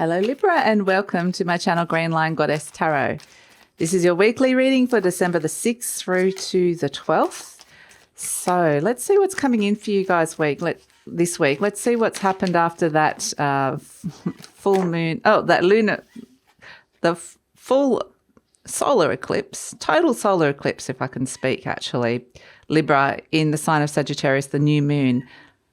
Hello Libra and welcome to my channel GreenLion Goddess Tarot. This is your weekly reading for December the 6th through to the 12th. So let's see what's coming in for you guys this week. Let's see what's happened after that full moon. The full solar eclipse, total solar eclipse if I can speak actually. Libra in the sign of Sagittarius, the new moon.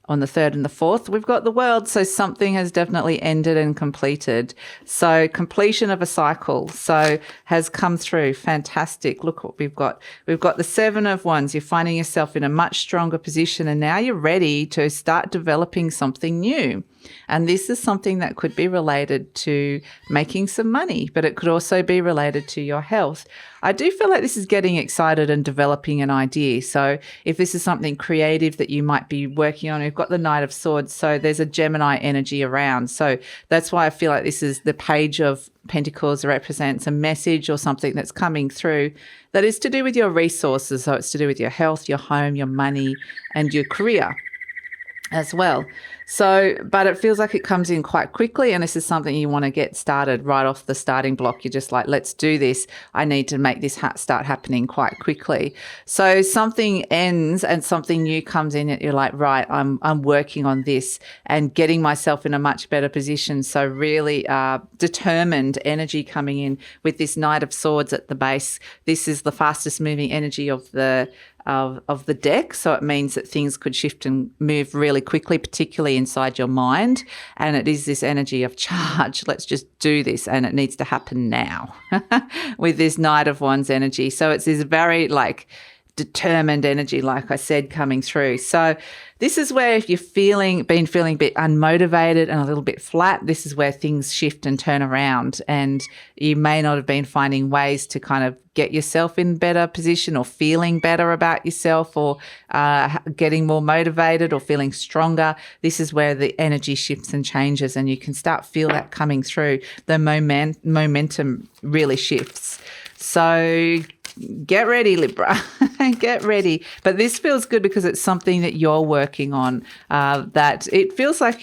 On the 3rd and the 4th, we've got the world. So something has definitely ended and completed. So completion of a cycle. So has come through. Fantastic. Look what we've got. We've got the 7 of Wands. You're finding yourself in a much stronger position and now you're ready to start developing something new. And this is something that could be related to making some money, but it could also be related to your health. I do feel like this is getting excited and developing an idea. So if this is something creative that you might be working on, we've got the Knight of Swords. So there's a Gemini energy around. So that's why I feel like this is the Page of Pentacles represents a message or something that's coming through that is to do with your resources. So it's to do with your health, your home, your money, and your career as well. So, but it feels like it comes in quite quickly and this is something you want to get started right off the starting block. You're just like, let's do this. I need to make this start happening quite quickly. So something ends and something new comes in and you're like, right, I'm working on this and getting myself in a much better position. So really determined energy coming in with this Knight of Swords at the base. This is the fastest moving energy of the deck. So it means that things could shift and move really quickly, particularly inside your mind. And it is this energy of charge. Let's just do this. And it needs to happen now with this Knight of Wands energy. So it's this very determined energy, like I said, coming through. So this is where if you're been feeling a bit unmotivated and a little bit flat, this is where things shift and turn around and you may not have been finding ways to kind of get yourself in better position or feeling better about yourself or getting more motivated or feeling stronger. This is where the energy shifts and changes and you can start feel that coming through. The momentum really shifts. So get ready, Libra. Get ready. But this feels good because it's something that you're working on, that it feels like,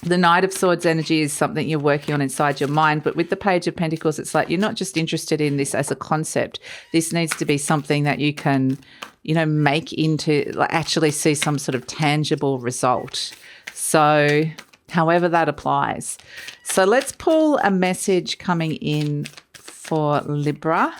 the Knight of Swords energy is something you're working on inside your mind. But with the Page of Pentacles, it's like you're not just interested in this as a concept. This needs to be something that you can, make into, actually see some sort of tangible result. So however that applies. So let's pull a message coming in for Libra.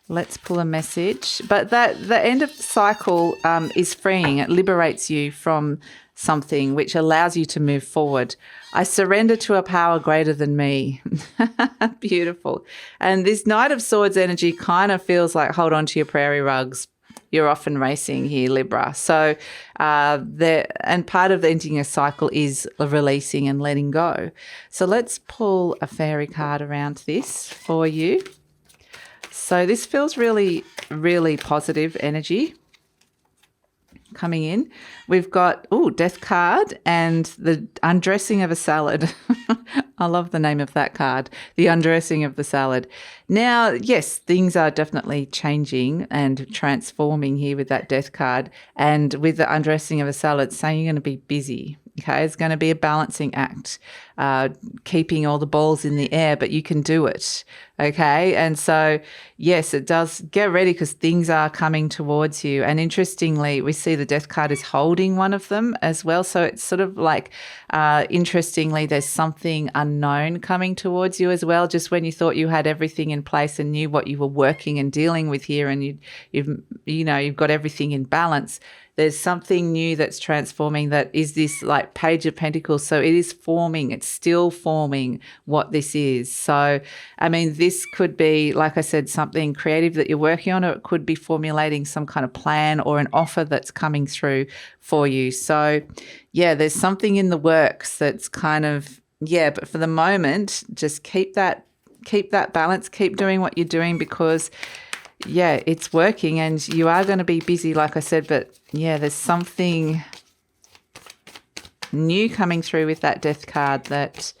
Let's pull a message. But the end of the cycle is freeing. It liberates you from something which allows you to move forward. I surrender to a power greater than me. Beautiful. And this Knight of Swords energy kind of feels like hold on to your prairie rugs. You're off and racing here, Libra. So and part of ending a cycle is releasing and letting go. So let's pull a fairy card around this for you. So this feels really, really positive energy coming in. We've got, Death card and the undressing of a salad. I love the name of that card, the undressing of the salad. Now, yes, things are definitely changing and transforming here with that Death card. And with the undressing of a salad, saying you're going to be busy. Okay, it's going to be a balancing act, keeping all the balls in the air, but you can do it. Okay, and so, yes, it does. Get ready because things are coming towards you. And interestingly, we see the Death card is holding one of them as well. So it's sort of like, interestingly, there's something unknown coming towards you as well. Just when you thought you had everything in place and knew what you were working and dealing with here and you've got everything in balance, there's something new that's transforming that is this Page of Pentacles. So it is forming, it's still forming what this is. So, I mean, this could be, like I said, something creative that you're working on, or it could be formulating some kind of plan or an offer that's coming through for you. So, yeah, there's something in the works that's kind of, but for the moment, just keep that balance, keep doing what you're doing because it's working and you are going to be busy, like I said, but there's something new coming through with that Death card that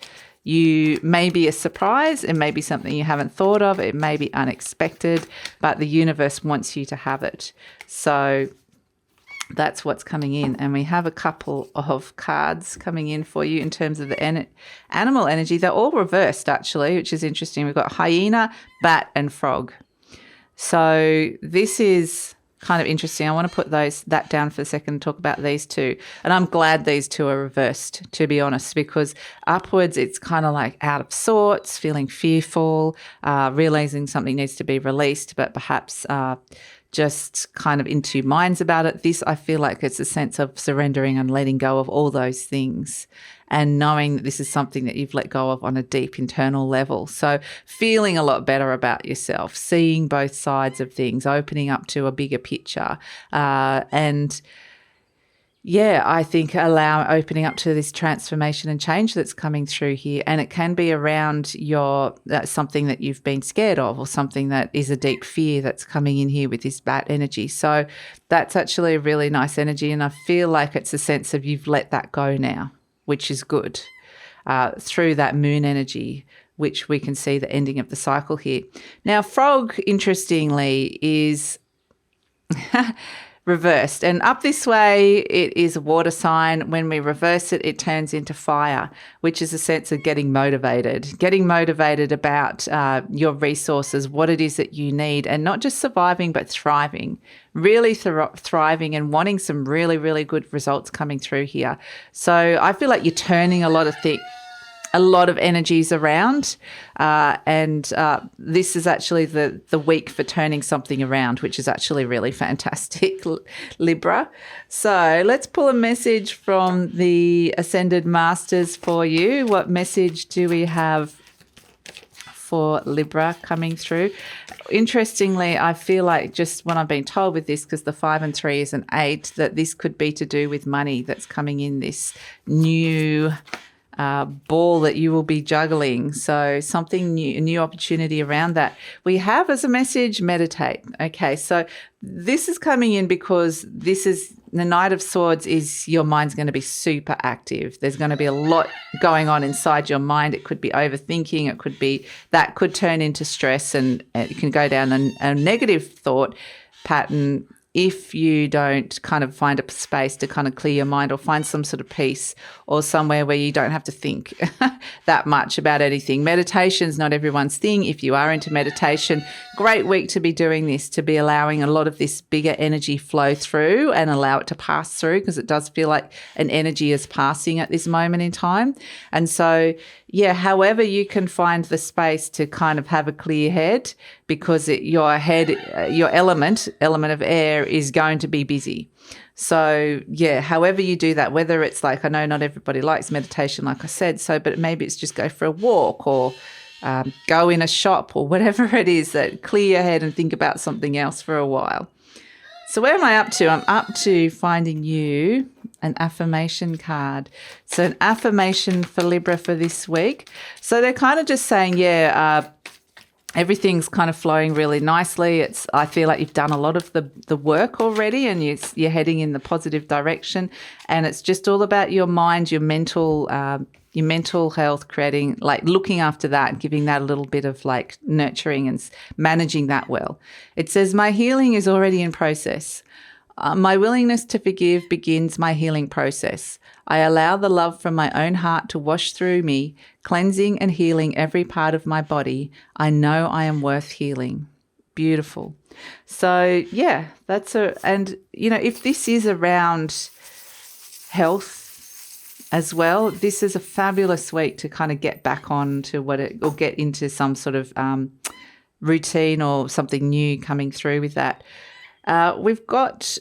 you may be a surprise. It may be something you haven't thought of. It may be unexpected, but the universe wants you to have it. So That's what's coming in. And we have a couple of cards coming in for you in terms of the animal energy. They're all reversed, actually, which is interesting. We've got hyena, bat, and frog. So this is kind of interesting. I want to put that down for a second and talk about these two. And I'm glad these two are reversed, to be honest, because upwards it's kind of like out of sorts, feeling fearful, realizing something needs to be released, but perhaps just kind of in two minds about it. This, I feel like it's a sense of surrendering and letting go of all those things and knowing that this is something that you've let go of on a deep internal level. So feeling a lot better about yourself, seeing both sides of things, opening up to a bigger picture, and yeah, I think opening up to this transformation and change that's coming through here. And it can be around something that you've been scared of or something that is a deep fear that's coming in here with this bat energy. So that's actually a really nice energy. And I feel like it's a sense of you've let that go now, which is good, through that moon energy, which we can see the ending of the cycle here. Now, frog, interestingly, is reversed. And up this way, it is a water sign. When we reverse it, it turns into fire, which is a sense of getting motivated about your resources, what it is that you need, and not just surviving, but thriving, really thriving and wanting some really, really good results coming through here. So I feel like you're turning a lot of energies around, and this is actually the week for turning something around, which is actually really fantastic, Libra. So let's pull a message from the Ascended Masters for you. What message do we have for Libra coming through? Interestingly, I feel like just when I've been told with this, because the 5 and 3 is an 8, that this could be to do with money that's coming in, this new ball that you will be juggling. So something new, a new opportunity around that. We have as a message, meditate. Okay, so this is coming in because this is the Knight of Swords. Is your mind's going to be super active. There's going to be a lot going on inside your mind. It could be overthinking. It could be that could turn into stress, and it can go down a negative thought pattern if you don't kind of find a space to kind of clear your mind or find some sort of peace or somewhere where you don't have to think that much about anything. Meditation's not everyone's thing. If you are into meditation, great week to be doing this, to be allowing a lot of this bigger energy flow through and allow it to pass through, because it does feel like an energy is passing at this moment in time. And so, yeah, however you can find the space to kind of have a clear head, because your element of air is going to be busy. So, yeah, however you do that, whether it's like, I know not everybody likes meditation, like I said, but maybe it's just go for a walk or go in a shop or whatever it is, that clear your head and think about something else for a while. So where am I up to? I'm up to finding you an affirmation card. So an affirmation for Libra for this week. So they're kind of just saying, everything's kind of flowing really nicely. I feel like you've done a lot of the work already, and you're heading in the positive direction. And it's just all about your mind, your mental health, creating, like, looking after that, giving that a little bit of like nurturing and managing that well. It says, my healing is already in process. My willingness to forgive begins my healing process. I allow the love from my own heart to wash through me, cleansing and healing every part of my body. I know I am worth healing. Beautiful. So, yeah, and, if this is around health as well, this is a fabulous week to kind of get back on to or get into some sort of routine or something new coming through with that. We've got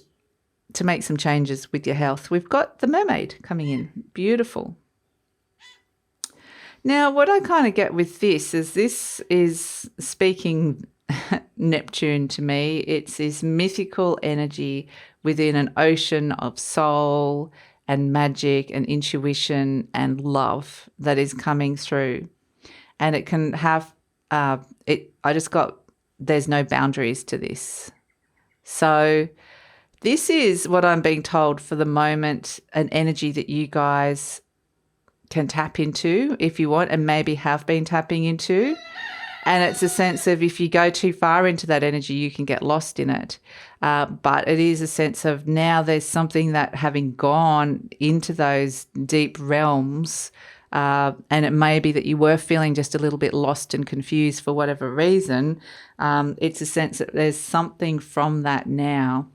to make some changes with your health. We've got the Mermaid coming in. Beautiful. Now, what I kind of get with this is speaking Neptune to me. It's this mythical energy within an ocean of soul and magic and intuition and love that is coming through. And it can have, there's no boundaries to this. So this is what I'm being told for the moment, an energy that you guys can tap into if you want, and maybe have been tapping into. And it's a sense of if you go too far into that energy, you can get lost in it. But it is a sense of now there's something that having gone into those deep realms, and it may be that you were feeling just a little bit lost and confused for whatever reason. It's a sense that there's something from that now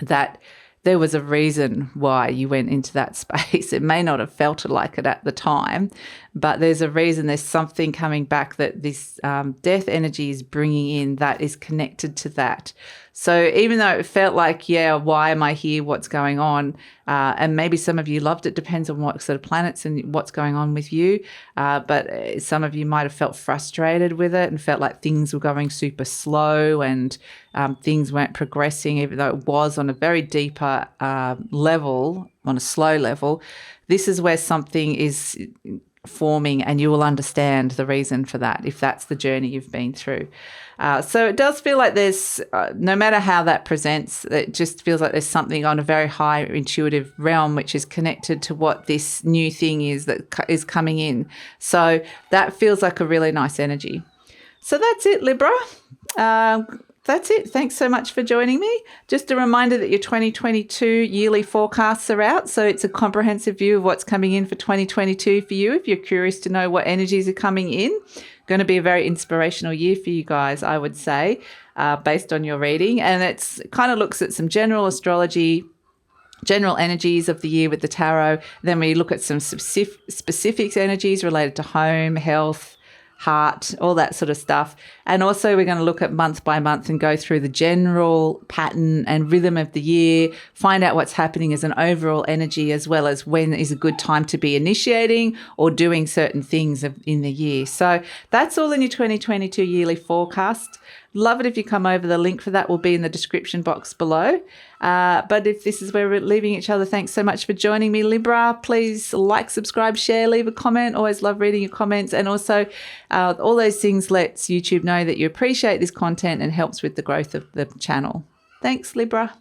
that there was a reason why you went into that space. It may not have felt like it at the time, but there's a reason, there's something coming back that this death energy is bringing in that is connected to that. So even though it felt like, yeah, why am I here? What's going on? And maybe some of you loved it, depends on what sort of planets and what's going on with you. But some of you might have felt frustrated with it and felt like things were going super slow and things weren't progressing, even though it was on a very deeper level, on a slow level. This is where something is forming, and you will understand the reason for that if that's the journey you've been through. So it does feel like there's, no matter how that presents, it just feels like there's something on a very high intuitive realm which is connected to what this new thing is that is coming in. So that feels like a really nice energy. So that's it, Libra. That's it. Thanks so much for joining me. Just a reminder that your 2022 yearly forecasts are out. So it's a comprehensive view of what's coming in for 2022 for you. If you're curious to know what energies are coming in, going to be a very inspirational year for you guys, I would say, based on your reading. And it's kind of looks at some general astrology, general energies of the year with the tarot. Then we look at some specific energies related to home, health, heart, all that sort of stuff. And also we're going to look at month by month and go through the general pattern and rhythm of the year, find out what's happening as an overall energy, as well as when is a good time to be initiating or doing certain things in the year. So that's all in your 2022 yearly forecast. Love it if you come over. The link for that will be in the description box below. But if this is where we're leaving each other, thanks so much for joining me, Libra. Please like, subscribe, share, leave a comment. Always love reading your comments. And also all those things lets YouTube know that you appreciate this content and helps with the growth of the channel. Thanks, Libra.